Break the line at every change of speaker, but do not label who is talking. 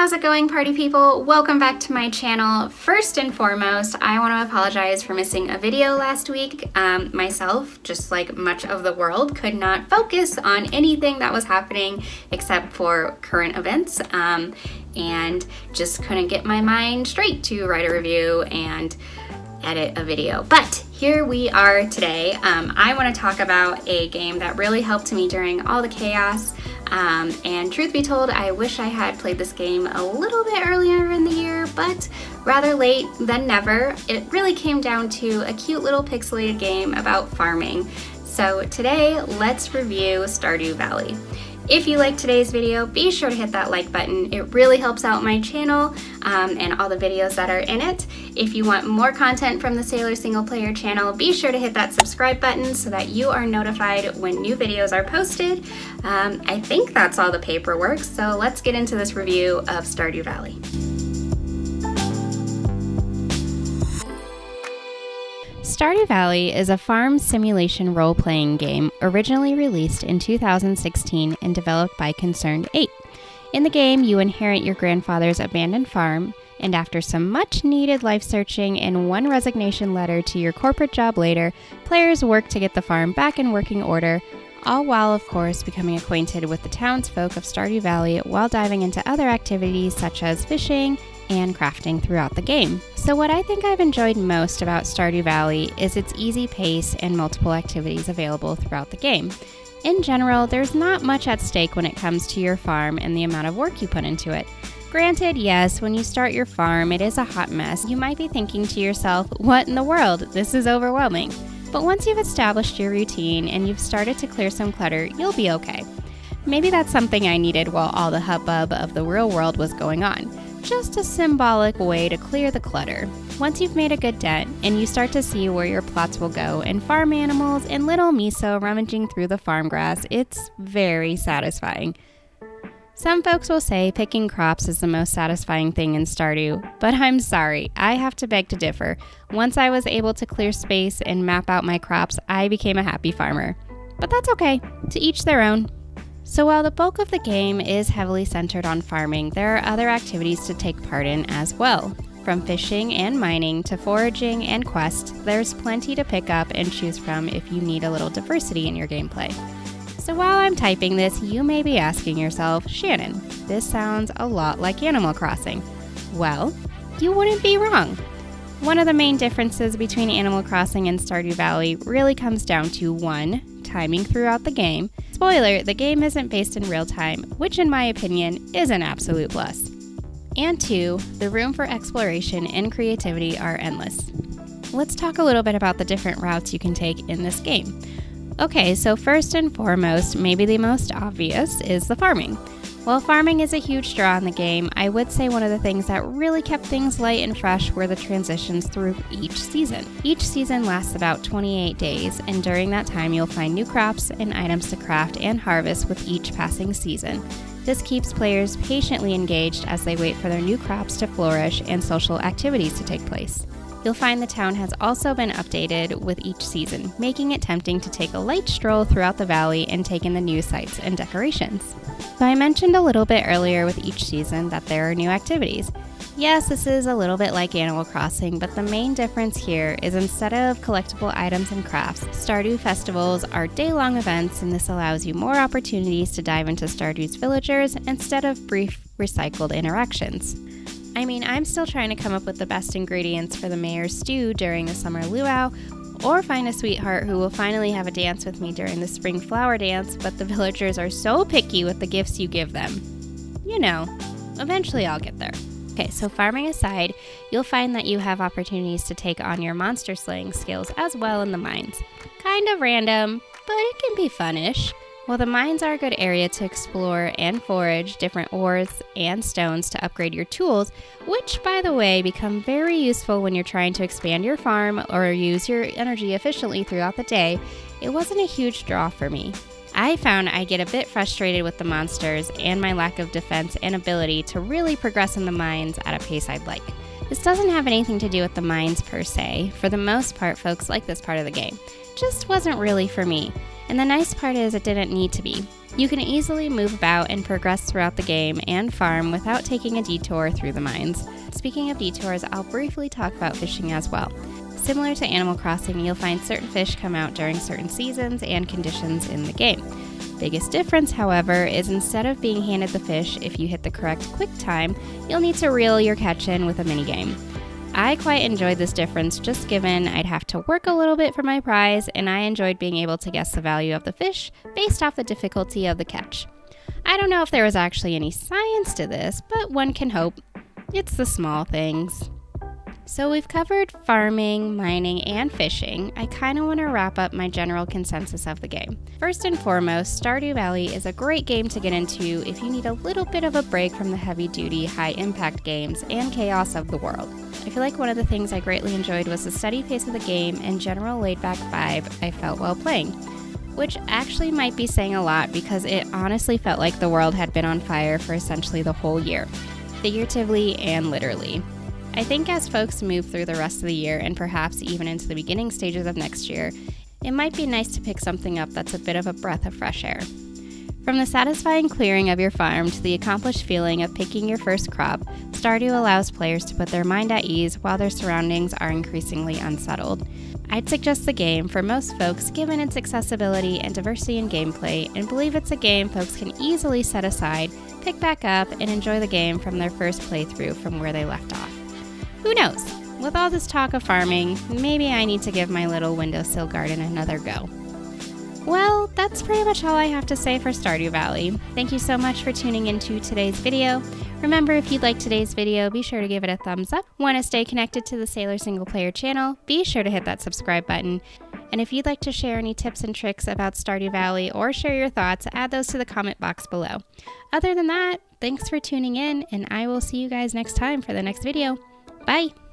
How's it going, party people? Welcome back to my channel. First and foremost, I want to apologize for missing a video last week. Myself, just like much of the world, could not focus on anything that was happening except for current events, and just couldn't get my mind straight to write a review and edit a video. But here we are today. I want to talk about a game that really helped me during all the chaos. And truth be told, I wish I had played this game a little bit earlier in the year, but rather late than never. It really came down to a cute little pixelated game about farming. So today, let's review Stardew Valley. If you liked today's video, be sure to hit that like button. It really helps out my channel and all the videos that are in it. If you want more content from the Sailor Single Player channel, be sure to hit that subscribe button so that you are notified when new videos are posted. I think that's all the paperwork, so let's get into this review of Stardew Valley. Stardew Valley is a farm simulation role-playing game originally released in 2016 and developed by Concerned 8. In the game, you inherit your grandfather's abandoned farm, and after some much-needed life searching and one resignation letter to your corporate job later, players work to get the farm back in working order, all while, of course, becoming acquainted with the townsfolk of Stardew Valley while diving into other activities such as fishing and crafting throughout the game. So what I think I've enjoyed most about Stardew Valley is its easy pace and multiple activities available throughout the game. In general, there's not much at stake when it comes to your farm and the amount of work you put into it. Granted, yes, when you start your farm, it is a hot mess. You might be thinking to yourself, what in the world? This is overwhelming. But once you've established your routine and you've started to clear some clutter, you'll be okay. Maybe that's something I needed while all the hubbub of the real world was going on. Just a symbolic way to clear the clutter. Once you've made a good dent and you start to see where your plots will go and farm animals and little miso rummaging through the farm grass, it's very satisfying. Some folks will say picking crops is the most satisfying thing in Stardew, but I'm sorry, I have to beg to differ. Once I was able to clear space and map out my crops, I became a happy farmer. But that's okay, to each their own. So while the bulk of the game is heavily centered on farming, there are other activities to take part in as well. From fishing and mining to foraging and quests, there's plenty to pick up and choose from if you need a little diversity in your gameplay. So while I'm typing this, you may be asking yourself, Shannon, this sounds a lot like Animal Crossing. Well, you wouldn't be wrong. One of the main differences between Animal Crossing and Stardew Valley really comes down to 1, timing throughout the game. Spoiler, the game isn't based in real time, which in my opinion is an absolute plus. And 2, the room for exploration and creativity are endless. Let's talk a little bit about the different routes you can take in this game. Okay, so first and foremost, maybe the most obvious, is the farming. While farming is a huge draw in the game, I would say one of the things that really kept things light and fresh were the transitions through each season. Each season lasts about 28 days, and during that time you'll find new crops and items to craft and harvest with each passing season. This keeps players patiently engaged as they wait for their new crops to flourish and social activities to take place. You'll find the town has also been updated with each season, making it tempting to take a light stroll throughout the valley and take in the new sights and decorations. So I mentioned a little bit earlier with each season that there are new activities. Yes, this is a little bit like Animal Crossing, but the main difference here is instead of collectible items and crafts, Stardew festivals are day-long events, and this allows you more opportunities to dive into Stardew's villagers instead of brief recycled interactions. I mean, I'm still trying to come up with the best ingredients for the mayor's stew during the summer luau, or find a sweetheart who will finally have a dance with me during the spring flower dance, but the villagers are so picky with the gifts you give them. You know, eventually I'll get there. Okay, so farming aside, you'll find that you have opportunities to take on your monster slaying skills as well in the mines. Kind of random, but it can be fun-ish. While the mines are a good area to explore and forage different ores and stones to upgrade your tools, which, by the way, become very useful when you're trying to expand your farm or use your energy efficiently throughout the day, it wasn't a huge draw for me. I found I get a bit frustrated with the monsters and my lack of defense and ability to really progress in the mines at a pace I'd like. This doesn't have anything to do with the mines per se. For the most part, folks like this part of the game. Just wasn't really for me. And the nice part is it didn't need to be. You can easily move about and progress throughout the game and farm without taking a detour through the mines. Speaking of detours, I'll briefly talk about fishing as well. Similar to Animal Crossing, you'll find certain fish come out during certain seasons and conditions in the game. Biggest difference, however, is instead of being handed the fish if you hit the correct quick time, you'll need to reel your catch in with a minigame. I quite enjoyed this difference just given I'd have to work a little bit for my prize, and I enjoyed being able to guess the value of the fish based off the difficulty of the catch. I don't know if there was actually any science to this, but one can hope. It's the small things. So we've covered farming, mining, and fishing. I kind of want to wrap up my general consensus of the game. First and foremost, Stardew Valley is a great game to get into if you need a little bit of a break from the heavy-duty, high-impact games and chaos of the world. I feel like one of the things I greatly enjoyed was the steady pace of the game and general laid-back vibe I felt while playing, which actually might be saying a lot because it honestly felt like the world had been on fire for essentially the whole year, figuratively and literally. I think as folks move through the rest of the year and perhaps even into the beginning stages of next year, it might be nice to pick something up that's a bit of a breath of fresh air. From the satisfying clearing of your farm to the accomplished feeling of picking your first crop, Stardew allows players to put their mind at ease while their surroundings are increasingly unsettled. I'd suggest the game for most folks given its accessibility and diversity in gameplay, and believe it's a game folks can easily set aside, pick back up, and enjoy the game from their first playthrough from where they left off. Who knows? With all this talk of farming, maybe I need to give my little windowsill garden another go. Well, that's pretty much all I have to say for Stardew Valley. Thank you so much for tuning into today's video. Remember, if you liked today's video, be sure to give it a thumbs up. Want to stay connected to the Sailor Single Player channel? Be sure to hit that subscribe button. And if you'd like to share any tips and tricks about Stardew Valley or share your thoughts, add those to the comment box below. Other than that, thanks for tuning in, and I will see you guys next time for the next video. Bye!